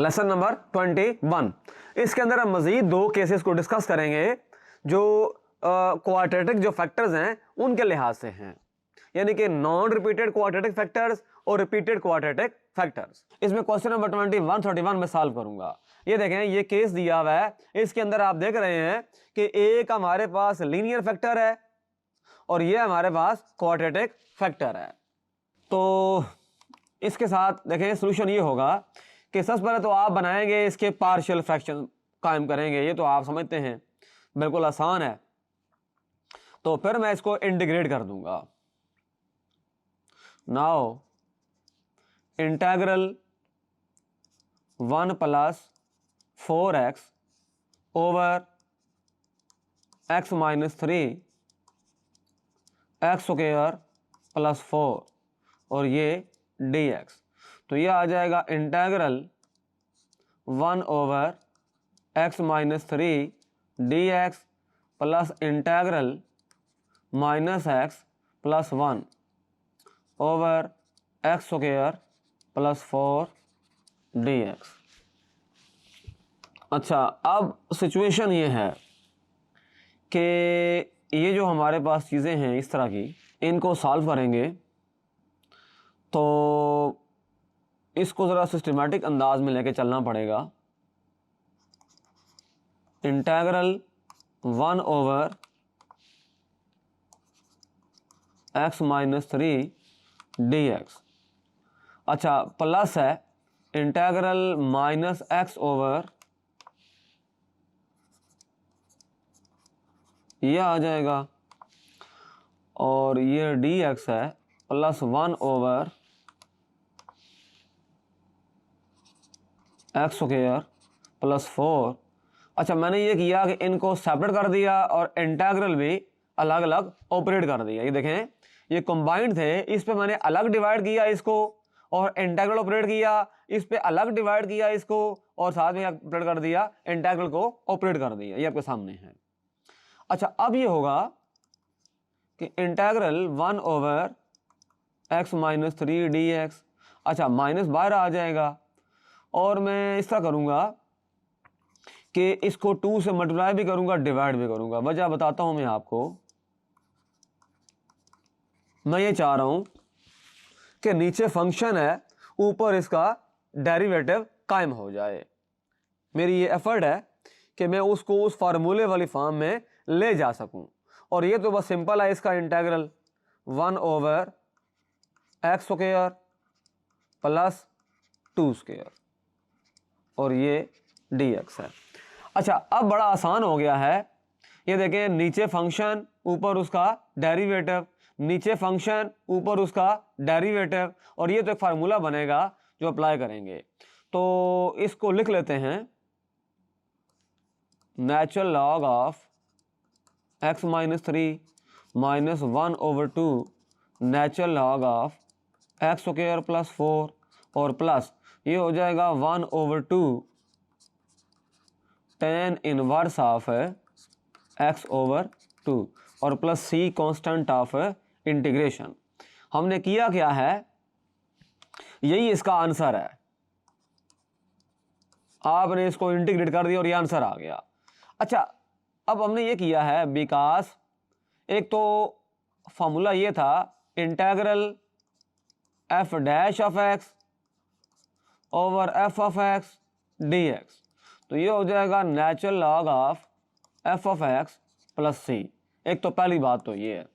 Lesson number 21। इसके अंदर हम मजीद दो केसेस को डिस्कस करेंगे जो क्वाड्रेटिक जो फैक्टर्स हैं उनके लिहाज से हैं, यानी कि नॉन रिपीटेड क्वाड्रेटिक फैक्टर्स और रिपीटेड क्वाड्रेटिक फैक्टर्स। इसमें क्वेश्चन नंबर 2131 में सॉल्व करूंगा। ये देखें, ये केस दिया हुआ है, इसके अंदर आप देख रहे हैं कि एक हमारे पास लीनियर फैक्टर है और ये हमारे पास क्वाड्रेटिक फैक्टर है। तो इसके साथ देखें सॉल्यूशन ये होगा कि सबसे पहले तो आप बनाएंगे इसके पार्शियल फ्रैक्शन कायम करेंगे, ये तो आप समझते हैं बिल्कुल आसान है। तो फिर मैं इसको इंटीग्रेट कर दूंगा। Now integral 1 + 4x over x - 3 x square + 4 और ये dx। तो ये आ जाएगा integral 1 over x - 3 dx plus integral -x + 1 over x square + 4 dx। अच्छा, अब सिचुएशन ये है कि ये जो हमारे पास चीज़ें हैं इस तरह की, इनको सॉल्व करेंगे तो इसको ज़रा सिस्टमेटिक अंदाज में लेके चलना पड़ेगा। इंटीग्रल 1 ओवर x - 3 dx, अच्छा प्लस है इंटीग्रल -x ओवर ये आ जाएगा और ये dx है प्लस 1 ओवर x स्क्वायर + 4। अच्छा, मैंने ये किया कि इनको सेपरेट कर दिया और इंटीग्रल भी अलग अलग ऑपरेट कर दिया। ये देखें, ये कंबाइंड थे, इस पे मैंने अलग डिवाइड किया इसको और इंटीग्रल ऑपरेट किया, इस पे अलग डिवाइड किया इसको और साथ में ऑपरेट कर दिया, इंटीग्रल को ऑपरेट कर दिया। ये आपके सामने है। अच्छा, अब ये होगा कि इंटीग्रल 1 ओवर x - 3 dx, अच्छा माइनस बाहर आ जाएगा और मैं इस तरह करूँगा कि इसको 2 से मल्टीप्लाई भी करूँगा, डिवाइड भी करूँगा। वजह बताता हूँ मैं आपको। मैं ये चाह रहा हूँ कि नीचे फंक्शन है, ऊपर इसका डेरिवेटिव कायम हो जाए। मेरी ये एफर्ट है कि मैं उसको उस फार्मूले वाली फॉर्म में ले जा सकूं। और ये तो बस सिंपल है, इसका integral 1 over x square + 2 square और ये dx है। अच्छा, अब बड़ा आसान हो गया है। ये देखें, नीचे फंक्शन ऊपर उसका डेरिवेटिव, नीचे फंक्शन ऊपर उसका डेरिवेटिव, और ये तो एक फार्मूला बनेगा जो अप्लाई करेंगे। तो इसको लिख लेते हैं, natural log of x - 3 - 1 over 2 natural log of x square + 4 और प्लस ये हो जाएगा 1 over 2 tan inverse of x over 2 और plus c constant of integration. हमने किया क्या है, यही इसका आंसर है। आपने इसको इंटीग्रेट कर दिया और ये आंसर आ गया। अच्छा, अब हमने ये किया है बिकॉज एक तो फॉर्मूला ये था integral f dash of x over f of x dx, तो ये हो जाएगा natural log of f of x plus c। एक तो पहली बात तो ये है।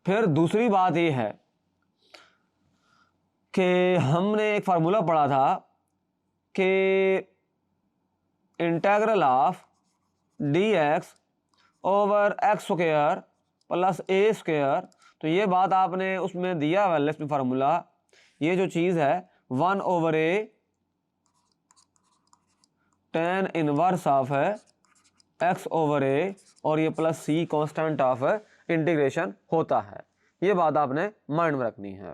फिर दूसरी बात ये है कि हमने एक फार्मूला पढ़ा था कि integral of dx over x square plus a square, तो ये बात आपने उसमें दिया हुआ लिस्ट में फार्मूला, ये जो चीज़ है 1 over a tan inverse of x over a और ये plus c constant of integration होता है। ये बात आपने माइंड में रखनी है।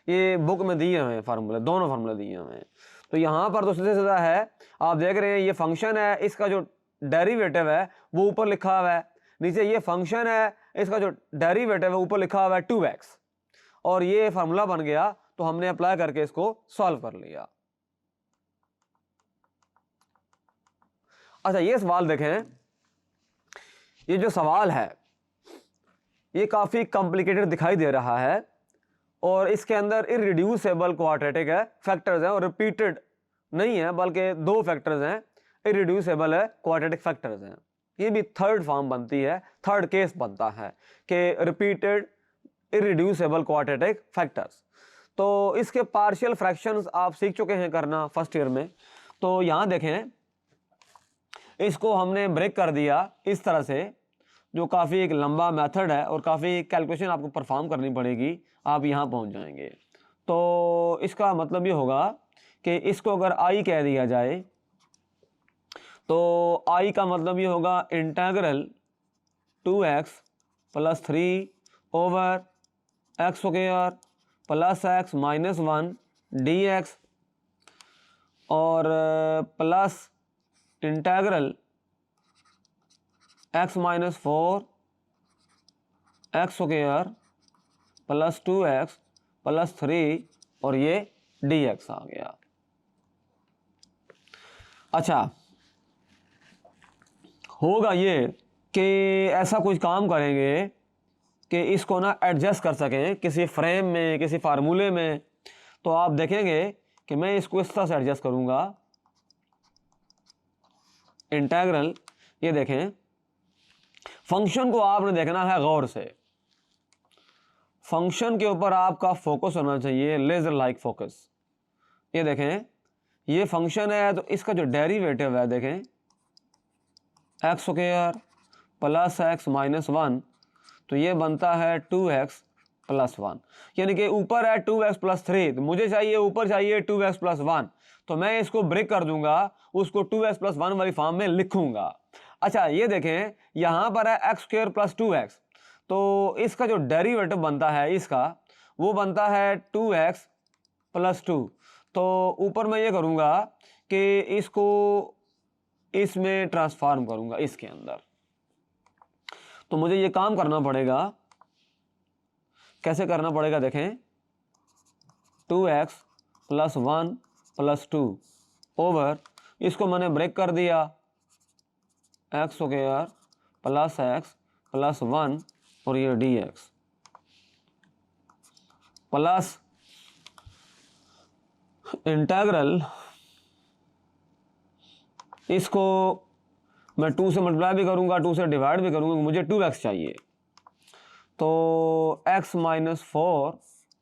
ये बुक में दिए हुए हैं फार्मूले, दोनों फार्मूले दिए हुए हैं। तो यहाँ पर तो सीधे सीधा है, आप देख रहे हैं ये फंक्शन है, इसका जो डेरिवेटिव है वो ऊपर लिखा हुआ है, नीचे ये फंक्शन है, इसका जो डेरिवेटिव है ऊपर लिखा हुआ है 2x, और ये फार्मूला बन गया। तो हमने अप्लाई करके इसको सॉल्व कर लिया। अच्छा ये सवाल देखें, ये जो सवाल है ये काफ़ी कॉम्प्लिकेटेड दिखाई दे रहा है और इसके अंदर इररिड्यूसिबल क्वाड्रेटिक है फैक्टर्स हैं और रिपीटेड नहीं है बल्कि दो फैक्टर्स हैं, इररिड्यूसिबल है क्वाड्रेटिक फैक्टर्स हैं। ये भी थर्ड फॉर्म बनती है, थर्ड केस बनता है कि रिपीटेड इररिड्यूसिबल क्वाड्रेटिक फैक्टर्स। तो इसके पार्शियल फ्रैक्शंस आप सीख चुके हैं करना फर्स्ट ईयर में। तो यहाँ देखें, इसको हमने ब्रेक कर दिया इस तरह से, जो काफ़ी एक लंबा मेथड है और काफ़ी कैलकुलेशन आपको परफॉर्म करनी पड़ेगी, आप यहाँ पहुँच जाएंगे। तो इसका मतलब ये होगा कि इसको अगर आई कह दिया जाए तो आई का मतलब ये होगा integral 2x + 3 over x² plus x minus 1 dx और plus integral x minus 4 x² plus 2x plus 3 और ये dx आ गया। अच्छा होगा ये कि ऐसा कुछ काम करेंगे कि इसको ना एडजस्ट कर सकें किसी फ्रेम में, किसी फार्मूले में। तो आप देखेंगे कि मैं इसको इस तरह से एडजस्ट करूंगा, इंटेग्रल, ये देखें फंक्शन को आपने देखना है गौर से, फंक्शन के ऊपर आपका फोकस होना चाहिए, लेजर लाइक फोकस। ये देखें ये फंक्शन है तो इसका जो डेरिवेटिव है देखें x² प्लस x माइनस 1, तो ये बनता है 2x प्लस 1, यानी कि ऊपर है 2x प्लस 3, तो मुझे चाहिए ऊपर चाहिए 2x प्लस 1, तो मैं इसको ब्रेक कर दूंगा, उसको 2x प्लस 1 वाली फॉर्म में लिखूंगा। अच्छा ये देखें यहाँ पर है x² प्लस 2x, तो इसका जो डेरिवेटिव बनता है इसका वो बनता है 2x प्लस 2। तो ऊपर मैं ये करूँगा कि इसको इसमें ट्रांसफॉर्म करूँगा इसके अंदर। तो मुझे ये काम करना पड़ेगा, कैसे करना पड़ेगा देखें, 2x प्लस 1 प्लस 2 ओवर, इसको मैंने ब्रेक कर दिया, x² प्लस x प्लस 1 और ये dx प्लस इंटेग्रल, इसको मैं 2 से मल्टीप्लाई भी करूंगा, 2 से डिवाइड भी करूंगा, मुझे 2x चाहिए। तो x minus 4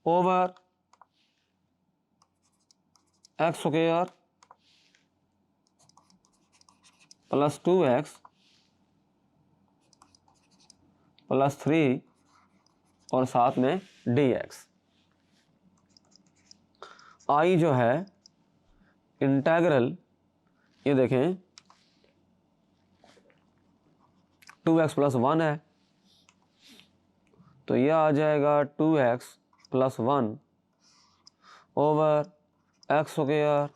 over x² plus 2x plus 3 और साथ में dx। आई जो है इंटेग्रल, ये देखें 2x प्लस 1 है, तो यह आ जाएगा 2x plus 1 over x²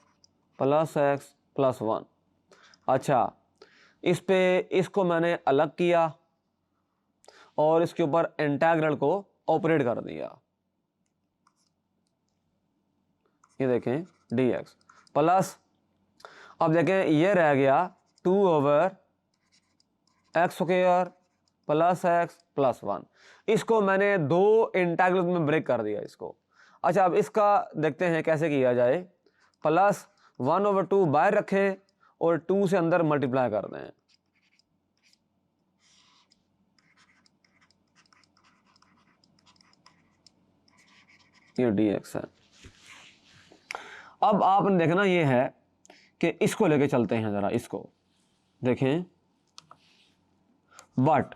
plus x plus 1। अच्छा इस पे इसको मैंने अलग किया और इसके ऊपर इंटेग्रल को ऑपरेट कर दिया, ये देखें dx प्लस, अब देखें ये रह गया 2 over x² plus x plus 1, इसको मैंने दो इंटेग्रल में ब्रेक कर दिया इसको। अच्छा अब इसका देखते हैं कैसे किया जाए, प्लस 1 ओवर 2 बाहर रखें और 2 से अंदर मल्टीप्लाई कर दें, ये dx है। अब आपने देखना ये है कि इसको लेके चलते हैं ज़रा, इसको देखें, बट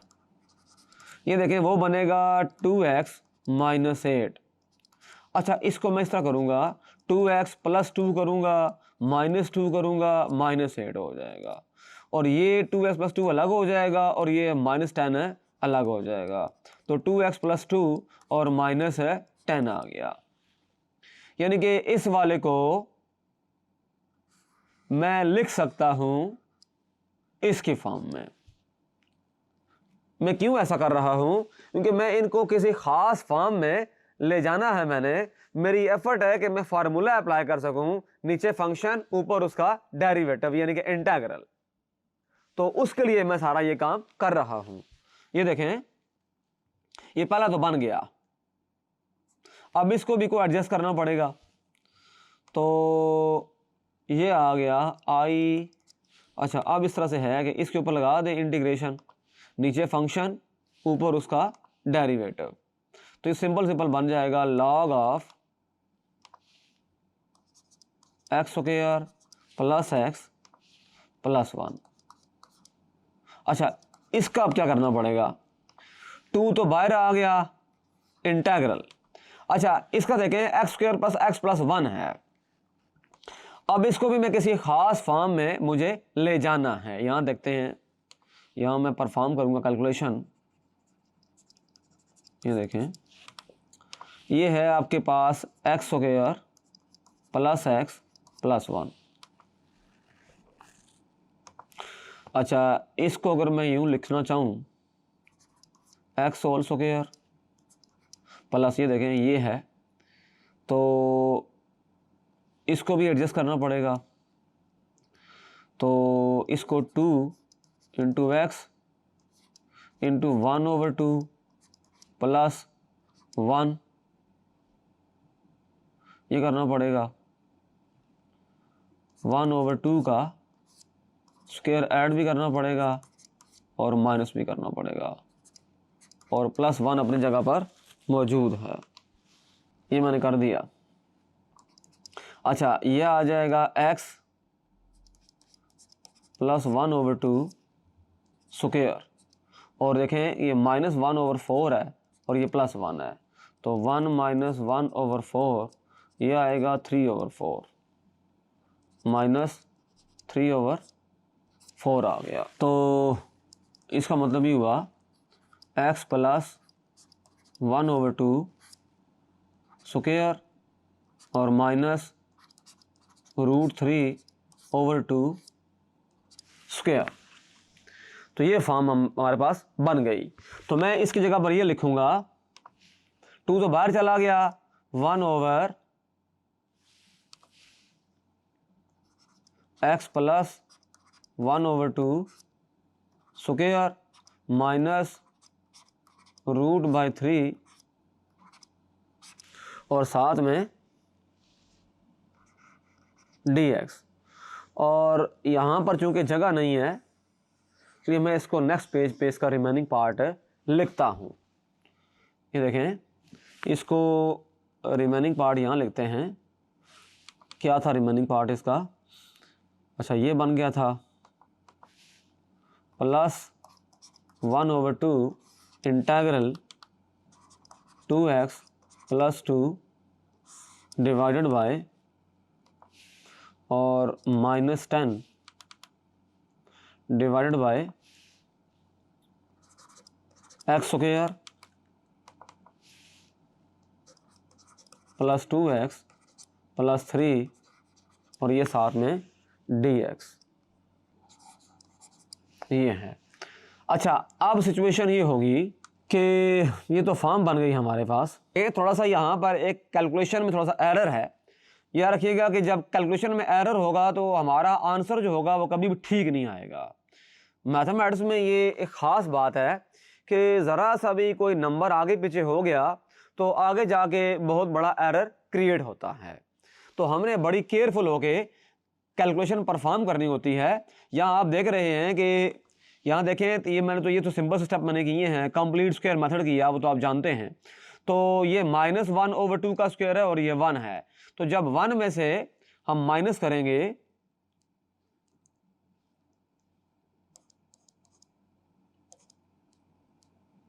ये देखें वो बनेगा 2x माइनस 8। अच्छा इसको मैं इस तरह करूँगा, 2x प्लस 2 करूँगा, माइनस 2 करूँगा, माइनस 8 हो जाएगा, और ये 2x प्लस 2 अलग हो जाएगा और ये माइनस 10 है अलग हो जाएगा, तो 2x प्लस 2 और माइनस है 10 आ गया। यानी कि इस वाले को मैं लिख सकता हूँ इसकी फॉर्म में। मैं क्यों ऐसा कर रहा हूँ, क्योंकि मैं इनको किसी खास फॉर्म में ले जाना है, मैंने, मेरी एफर्ट है कि मैं फार्मूला अप्लाई कर सकूं, नीचे फंक्शन ऊपर उसका डेरिवेटिव यानी कि इंटेग्रल। तो उसके लिए मैं सारा ये काम कर रहा हूं। ये देखें, ये पहला तो बन गया, अब इसको भी कोई एडजस्ट करना पड़ेगा। तो ये आ गया आई, अच्छा अब इस तरह से है कि इसके ऊपर लगा दें इंटीग्रेशन, नीचे फंक्शन, ऊपर उसका डेरिवेटिव। तो ये सिंपल बन जाएगा log of x square plus X plus 1। अच्छा इसका अब क्या करना पड़ेगा, 2 तो बाहर आ गया, इंटेग्रल। अच्छा इसका देखें x square plus X plus 1 है। अब इसको भी मैं किसी खास फॉर्म में मुझे ले जाना है। यहां देखते हैं, यहां मैं परफॉर्म करूंगा कैलकुलेशन। ये देखें, ये है आपके पास X square plus X plus 1। अच्छा इसको अगर मैं यूं लिखना चाहूं, एक्स होल स्क्वायर प्लस, ये देखें ये है, तो इसको भी एडजस्ट करना पड़ेगा। तो इसको 2 इंटू एक्स इंटू 1/2 प्लस 1 ये करना पड़ेगा। 1/2 का स्क्वायर ऐड भी करना पड़ेगा और माइनस भी करना पड़ेगा, और प्लस 1 अपनी जगह पर मौजूद है। ये मैंने कर दिया। अच्छा ये आ जाएगा x प्लस 1/2 स्क्वायर, और देखें ये -1/4 है और ये प्लस 1 है, तो 1 - 1/4 ये आएगा 3/4, -3/4 आ गया। तो इसका मतलब ये हुआ x प्लस 1/2 स्क्वायर और माइनस √3/2 स्क्वायर। तो ये फॉर्म हमारे पास बन गई। तो मैं इसकी जगह पर ये लिखूंगा, 2 तो बाहर चला गया, 1/x प्लस 1/2 स्क्वायर माइनस √3 और साथ में dx। और यहाँ पर चूंकि जगह नहीं है इसलिए मैं इसको नेक्स्ट पेज पे इसका रिमेनिंग पार्ट लिखता हूँ। ये देखें, इसको रिमेनिंग पार्ट यहाँ लिखते हैं। क्या था रिमेनिंग पार्ट इसका, अच्छा ये बन गया था plus 1/2 integral 2x plus 2 divided by और -10 divided by x square plus 2x plus 3 और ये साथ में dx, ये है। अच्छा अब सिचुएशन ये होगी कि ये तो फॉर्म बन गई हमारे पास, ये थोड़ा सा यहाँ पर एक कैलकुलेशन में थोड़ा सा एरर है। याद रखिएगा कि जब कैलकुलेशन में एरर होगा तो हमारा आंसर जो होगा वो कभी भी ठीक नहीं आएगा। मैथमेटिक्स में ये एक ख़ास बात है कि ज़रा सा भी कोई नंबर आगे पीछे हो गया तो आगे जाके बहुत बड़ा एरर क्रिएट होता है। तो हमने बड़ी केयरफुल होके कैलकुलेशन परफॉर्म करनी होती है। यहाँ आप देख रहे हैं कि यहाँ देखें, तो ये तो सिंपल स्टेप मैंने किए हैं, कंप्लीट स्क्वायर मेथड किया, वो तो आप जानते हैं। तो ये -1/2 का स्क्वायर है और ये 1 है, तो जब 1 में से हम माइनस करेंगे